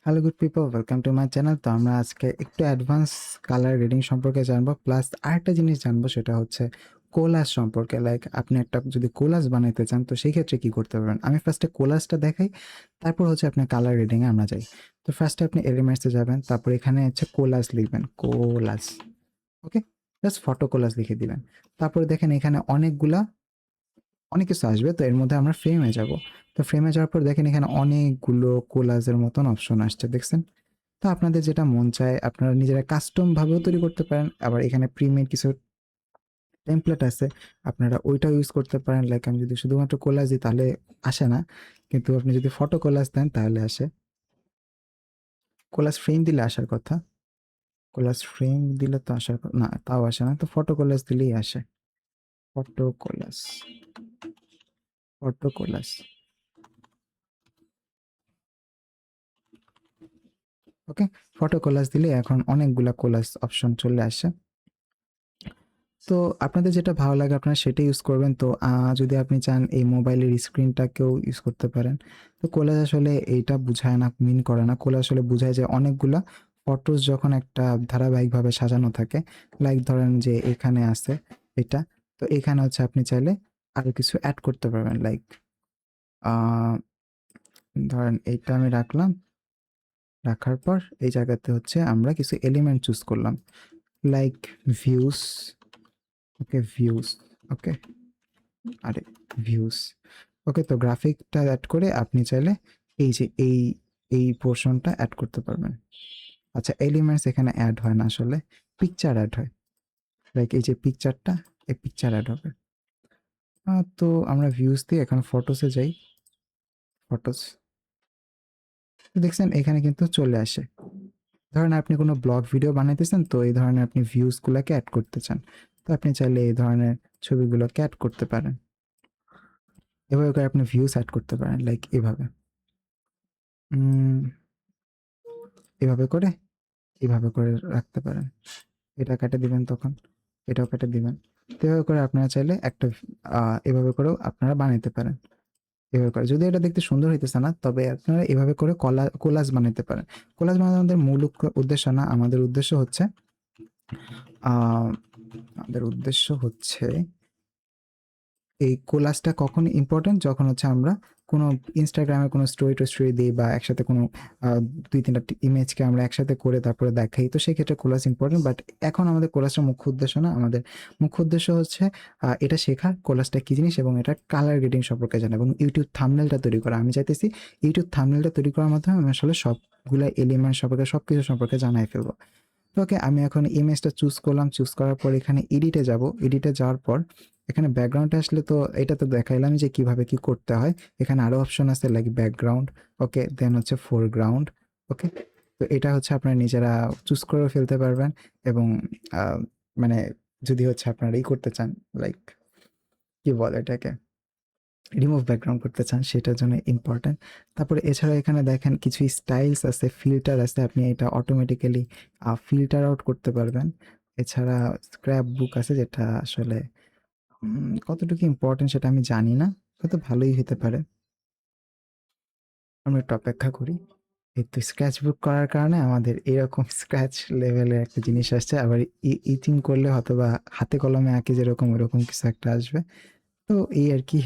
Hello good people, welcome to my channel. তো আমরা আজকে একটু অ্যাডভান্স কালার গ্রেডিং সম্পর্কে জানবো, প্লাস আরেকটা জিনিস জানবো, সেটা হচ্ছে কোলাজ সম্পর্কে। লাইক আপনি একটা যদি কোলাজ বানাইতে চান তো সেই ক্ষেত্রে কি করতে পারবেন। আমি ফার্স্টে কোলাজটা দেখাই, তারপর হচ্ছে আপনি কালার গ্রেডিংয়ে আমরা যাই। তো ফার্স্টে আপনি এলিমেন্টসে যাবেন, তারপর এখানে হচ্ছে কোলাজ লিখবেন, কোলাজ। ওকে, জাস্ট ফটো কোলাজ লিখে দিবেন। তারপরে দেখেন এখানে অনেক কিছু আসবে। তো এর মধ্যে আমরা ফ্রেমে যাব। তো ফ্রেমে যাওয়ার পর দেখেন এখানে অনেকগুলো কোলাজের মতন অপশন আসছে, দেখছেন? তো আপনাদের যেটা মন চায় আপনারা নিজেরা কাস্টম ভাবেও তৈরি করতে পারেন, আবার এখানে প্রিমেড কিছু টেমপ্লেট আছে, আপনারা ওইটাও ইউজ করতে পারেন। লাইক আমি যদি শুধুমাত্র কোলাজ দিই তাহলে আসে না, কিন্তু আপনি যদি ফটো কোলাজ দেন তাহলে আসে। কোলাজ ফ্রেম দিলে আসার কথা, কোলাজ ফ্রেম দিলে তো আসার না, তাও আসে না। তো ফটো কোলাজ দিলেই আসে। Photo collage, photo collage. Okay, photo collage দিলে এখন অনেকগুলা কোলাজ অপশন চলে আসে। তো আপনাদের যেটা ভালো লাগে আপনারা সেটাই ইউজ করবেন। তো যদি আপনি চান এই মোবাইলের স্ক্রিনটাকেও ইউজ করতে পারেন। তো কোলাজ আসলে এইটা বুঝায় না, মিন করে না। কোলাজ আসলে বুঝায় যে অনেকগুলা ফটোস যখন একটা ধারাবাহিকভাবে সাজানো থাকে, লাইক ধরেন যে এখানে আছে এটা, তো এখানে হচ্ছে আপনি চাইলে আরও কিছু অ্যাড করতে পারবেন। লাইক ধরেন এইটা আমি রাখলাম, রাখার পর এই জায়গাতে হচ্ছে আমরা কিছু এলিমেন্ট চুজ করলাম, লাইক ভিউস। ওকে, ভিউস। ওকে, আরে ভিউস। ওকে, তো গ্রাফিকটা অ্যাড করে আপনি চাইলে এই যে এই পোর্শনটা অ্যাড করতে পারবেন। আচ্ছা, এলিমেন্টস এখানে অ্যাড হয় না, আসলে পিকচার অ্যাড হয়। লাইক এই যে পিকচারটা, এই পিকচার অ্যাড হবে। তো আমরা ভিউস দিয়ে এখন ফটোসে যাই। ফটোস, দেখছেন এখানে কিন্তু চলে আসে। ধরেন আপনি কোনো ব্লগ ভিডিও বানাইতেছেন, তো এই ধরনের আপনি ভিউসগুলোকে অ্যাড করতে চান, তো আপনি চাইলে এই ধরনের ছবিগুলোকে অ্যাড করতে পারেন। এভাবে করে আপনি ভিউস অ্যাড করতে পারেন, লাইক এভাবে। এভাবে করে, এভাবে করে রাখতে পারেন। এটা কেটে দিবেন, তখন এটাও কেটে দিবেন। তো এভাবে করে আপনারা চাইলে একটা এভাবে করেও আপনারা বানাইতে পারেন। এভাবে করে যদি এটা দেখতে সুন্দর হইতেছে না, তবে আপনারা এভাবে করে কোলাজ বানাইতে পারেন। কোলাজ বানানো আমাদের মূল উদ্দেশ্য না, আমাদের উদ্দেশ্য হচ্ছে আহ, আমাদের উদ্দেশ্য হচ্ছে এই কোলাজটা কখন ইম্পর্টেন্ট, যখন হচ্ছে আমরা কোনো ইনস্টাগ্রামে কোনো স্টোরি দিই, বা একসাথে কোনো দুই তিনটা ইমেজকে আমরা একসাথে করে তারপরে দেখাই, তো সেক্ষেত্রে কোলাজ ইম্পর্টেন্ট। বাট এখন আমাদের কোলাজটা মুখ্য উদ্দেশ্য না, আমাদের মুখ্য উদ্দেশ্য হচ্ছে এটা শেখা, কোলাজটা কী জিনিস, এবং এটা কালার গ্রেডিং সম্পর্কে জানা, এবং ইউটিউব থাম্বনেলটা তৈরি করা। আমি চাইতেছি ইউটিউব থাম্বনেলটা তৈরি করার মাধ্যমে আমি আসলে সবগুলা এলিমেন্ট সম্পর্কে, সব কিছু সম্পর্কে জানাই ফেলবো। ওকে, আমি এখন ইমেজটা চুজ করলাম, চুজ করার পর এখানে এডিটে যাব। এডিটে যাওয়ার পর এখানে ব্যাকগ্রাউন্ডে আসলে, তো এটা তো দেখাইলাম যে কিভাবে কি করতে হয়। এখানে আরও অপশন আছে, লাইক ব্যাকগ্রাউন্ড। ওকে, দেন হচ্ছে ফোরগ্রাউন্ড। ওকে, তো এটা হচ্ছে আপনারা নিজেরা চুজ করে ফেলতে পারবেন। এবং মানে যদি হচ্ছে আপনারা করতে চান, লাইক কি বলে এটাকে, রিমুভ ব্যাকগ্রাউন্ড করতে চান, সেটার জন্য ইম্পর্ট্যান্ট। তারপরে এছাড়া এখানে দেখেন কিছু স্টাইলস আছে, ফিল্টার আছে, আপনি এটা অটোমেটিক্যালি ফিল্টার আউট করতে পারবেন। এছাড়া স্ক্র্যাপ বুক আছে, যেটা আসলে কতটুকু ইম্পর্টেন্ট সেটা আমি জানি না, হয়তো ভালোই হতে পারে। আমরা একটু অপেক্ষা করি। এই তো স্ক্র্যাচ বুক করার কারণে আমাদের এরকম স্ক্র্যাচ লেভেলের একটা জিনিস আসছে। আবার ইচিং করলে হয়তো বা হাতে কলমে আঁকি যেরকম ওরকম কিছু একটা আসবে। তো এই আর কি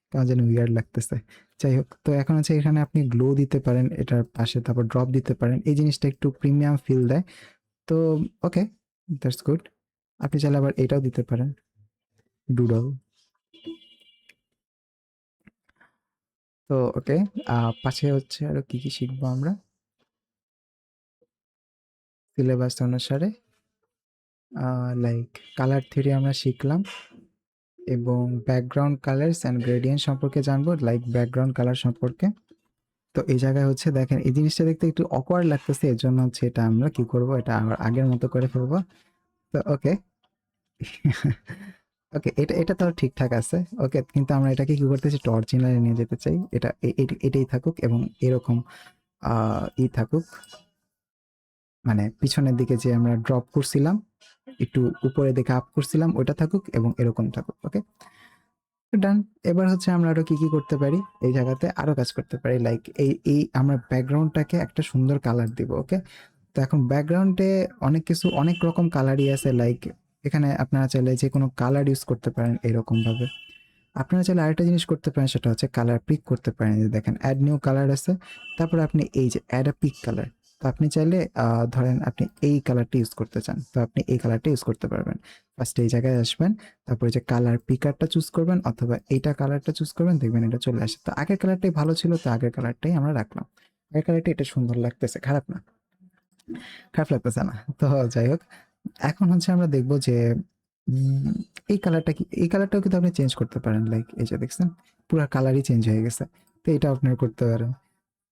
কেমন যেন উইয়ার্ড লাগতেছে। যাই হোক, তো এখন হচ্ছে এখানে আপনি গ্লো দিতে পারেন এটার পাশে, তারপর ড্রপ দিতে পারেন। এই জিনিসটা একটু প্রিমিয়াম ফিল দেয়। তো ওকে, দ্যাটস গুড। আপনি চাইলে আবার এটাও দিতে পারেন, ডুডল। তো ওকে, পাশে হচ্ছে আরো কি কি শিখবো আমরা সিলেবাস অনুসারে। লাইক কালার থিওরি আমরা শিখলাম, এবং ব্যাকগ্রাউন্ড কালার্স অ্যান্ড গ্রেডিয়েন্ট সম্পর্কে জানবো, লাইক ব্যাকগ্রাউন্ড কালার সম্পর্কে। তো এই জায়গায় হচ্ছে দেখেন এই জিনিসটা দেখতে একটু অকওয়ার্ড লাগতেছে, এর জন্য হচ্ছে এটা আমরা কি করব, এটা আবার আগের মতো করে ফেলবো। তো ওকে, ওকে, এটা এটা তাও ঠিকঠাক আছে। ওকে, কিন্তু আমরা এটাকে কি করতেছি, অরিজিনালে নিয়ে যেতে চাই। এটা এটাই থাকুক, এবং এরকম থাকুক, মানে পিছনের দিকে যে আমরা ড্রপ করছিলাম, একটু উপরে দিকে আপ করছিলাম, ওটা থাকুক এবং এরকম থাকুক। ওকে, ডান। এবার হচ্ছে আমরা আরো কি করতে পারি, এই জায়গাতে আরো কাজ করতে পারি। লাইক এই আমরা ব্যাকগ্রাউন্ডটাকে একটা সুন্দর কালার দিব। ওকে, তো এখন ব্যাকগ্রাউন্ডে অনেক কিছু, অনেক রকম কালারই আছে। লাইক এখানে আপনারা চাইলে যে কোনো কালার ইউজ করতে পারেন এরকম ভাবে। আপনারা চাইলে আরেকটা জিনিস করতে পারেন, সেটা হচ্ছে কালার পিক করতে পারেন। যে দেখেন অ্যাড নিউ কালার আছে, তারপরে আপনি এই যে অ্যাড আ পিক কালার, তো আপনি চাইলে ধরেন আপনি এই কালারটা ইউজ করতে চান, তো আপনি এই কালারটা ইউজ করতে পারবেন। ফার্স্ট এই জায়গায় আসবেন, তারপরে যে কালার পিকারটা চুজ করবেন অথবা এইটা কালারটা চুজ করবেন, দেখবেন এটা চলে আসে। তো আগের কালারটাই ভালো ছিল, তো আগের কালারটাই আমরা রাখলাম। আগের কালারটা এটা সুন্দর লাগতেছে, খারাপ না, খারাপ লাগতেছে না। তো যাই হোক, এখন হচ্ছে আমরা দেখব যে উম, এই কালারটা কি, এই কালারটাও কিন্তু আপনি চেঞ্জ করতে পারেন। লাইক এই যে দেখছেন পুরো কালারই চেঞ্জ হয়ে গেছে, তো এটা আপনারা করতে পারেন।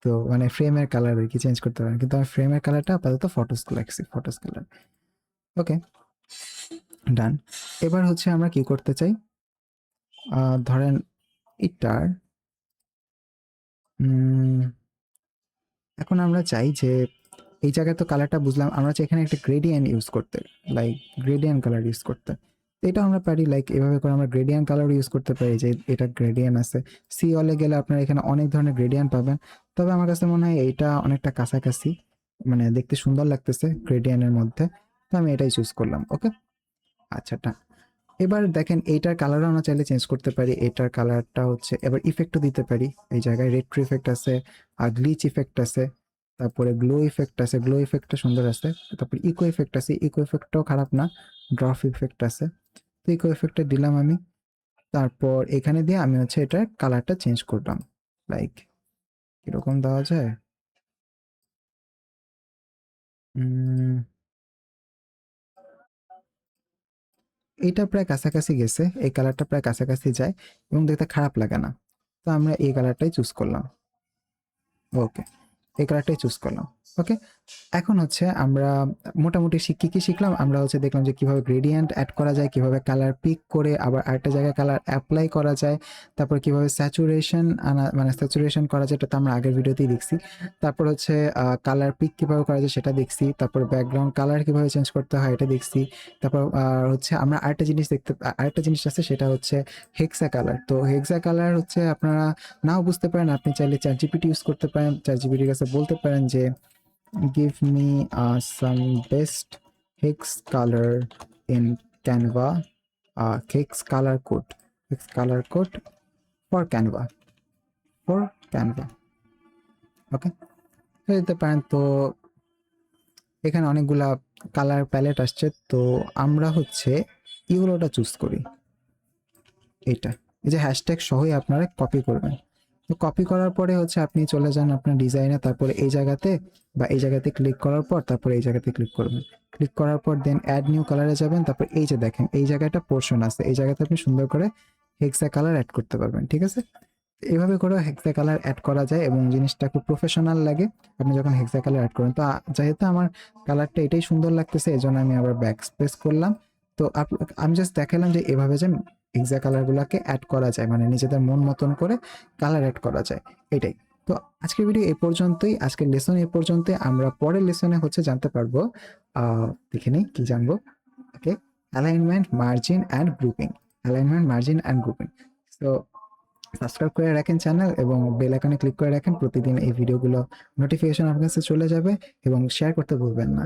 তো মানে ফ্রেমের কালার আর কি চেঞ্জ করতে পারেন, কিন্তু আমি ফ্রেমের কালারটা আপাতত ফটোস রাখছি, ফটোস কালার। ওকে, ডান। এবার হচ্ছে আমরা কি করতে চাই, ধরেন এটার এখন আমরা চাই যে এই জায়গায় তো কালারটা বুঝলাম, আমরা চাই এখানে একটা গ্রেডিয়েন্ট ইউজ করতে, লাইক গ্রেডিয়েন্ট কালার ইউজ করতে। তো এটা আমরা পারি, লাইক এভাবে করে আমরা গ্রেডিয়েন্ট কালার ইউজ করতে পারি। যে এটা গ্রেডিয়েন্ট আছে, সি অলে গেলে আপনারা এখানে অনেক ধরনের গ্রেডিয়েন্ট পাবেন। তবে আমার কাছে মনে হয় এইটা অনেকটা কাছাকাছি, মানে দেখতে সুন্দর লাগতেছে গ্রেডিয়েন্টের মধ্যে, তো আমি এটাই চুজ করলাম। ওকে, আচ্ছা। এবার দেখেন এইটার কালারও আমরা চাইলে চেঞ্জ করতে পারি। এটার কালারটা হচ্ছে এবার ইফেক্টও দিতে পারি। এই জায়গায় রেট্রো ইফেক্ট আছে, আর গ্লিচ ইফেক্ট আছে, তারপরে গ্লো ইফেক্ট আছে, গ্লো ইফেক্টটা সুন্দর আছে। তারপর ইকো ইফেক্ট আছে, ইকো ইফেক্টটাও খারাপ না। ড্রপ ইফেক্ট আছে, তো ইকো ইফেক্টটা দিলাম আমি। তারপর এখানে দিয়ে আমি হচ্ছে এটার কালারটা চেঞ্জ করলাম। লাইক কিরকম দেওয়া যায়, উম, এইটা প্রায় কাছাকাছি গেছে, এই কালারটা প্রায় কাছাকাছি যায় এবং দেখতে খারাপ লাগে না। তো আমরা এই কালারটাই চুজ করলাম। ওকে, এই কালারটাই চুজ করলাম। ওকে, এখন হচ্ছে আমরা মোটামুটি কি কি শিখলাম, আমরা হচ্ছে দেখলাম যে কিভাবে গ্রেডিয়েন্ট অ্যাড করা যায়, কিভাবে কালার পিক করে আবার আরেকটা জায়গায় কালার অ্যাপ্লাই করা যায়, তারপর কিভাবে স্যাচুরেশন আনা, মানে স্যাচুরেশন করা যায়, এটা তো আমরা আগের ভিডিওতেই দেখছি। তারপর হচ্ছে কালার পিক কিভাবে করা যায় সেটা দেখছি। তারপর ব্যাকগ্রাউন্ড কালার কিভাবে চেঞ্জ করতে হয় এটা দেখছি। তারপর হচ্ছে আমরা আরেকটা জিনিস আরেকটা জিনিস আছে, সেটা হচ্ছে হেক্সা কালার। তো হেক্সা কালার হচ্ছে আপনারা নাও বুঝতে পারেন, আপনি চাইলে চ্যাট জিপিটি ইউজ করতে পারেন, চ্যাট জিপিটির কাছে বলতে পারেন যে give me some best hex color in Canva, hex color code, hex color code for Canva, for Canva. ওকে, দিতে পারেন। তো এখানে অনেকগুলা কালার প্যালেট আসছে, তো আমরা হচ্ছে ইউলোটা চুজ করি। এইটা এই যে হ্যাশট্যাগ সহই আপনারা কপি করবেন। তো কপি করার পরে হচ্ছে আপনি চলে যান আপনার ডিজাইনে, তারপরে এই জায়গাতে বা এই জায়গাতে ক্লিক করার পর তারপরে এই জায়গাতে ক্লিক করবেন। ক্লিক করার পর দেন অ্যাড নিউ কালারে যাবেন। তারপর এই যে দেখেন এই জায়গাটা পোর্শন আছে, এই জায়গাতে আপনি সুন্দর করে হেক্সা কালার অ্যাড করতে পারবেন। ঠিক আছে, এভাবে করে হেক্সা কালার অ্যাড করা যায় এবং জিনিসটা খুব প্রফেশনাল লাগে আপনি যখন হেক্সা কালার অ্যাড করেন। তো যেহেতু আমার কালারটা এটাই সুন্দর লাগতেছে, এই জন্য আমি আবার ব্যাক স্পেস করলাম। তো আমি জাস্ট দেখালাম যে এভাবে যে হেক্সা কালারগুলোকে অ্যাড করা যায়, মানে নিজেদের মন মতন করে কালার অ্যাড করা যায়, এটাই। তো আজকের ভিডিও এই পর্যন্তই, আজকের লেসন এই পর্যন্তই। আমরা পরের লেসনে হচ্ছে জানতে পারবো, দেখে নিই কি জানবো। Okay, alignment, margin and grouping, alignment, margin and grouping. তো সাবস্ক্রাইব করে রাখেন চ্যানেল এবং বেল আইকনে ক্লিক করে রাখেন, প্রতিদিন এই ভিডিওগুলো নোটিফিকেশন আপনার কাছে চলে যাবে, এবং শেয়ার করতে ভুলবেন না।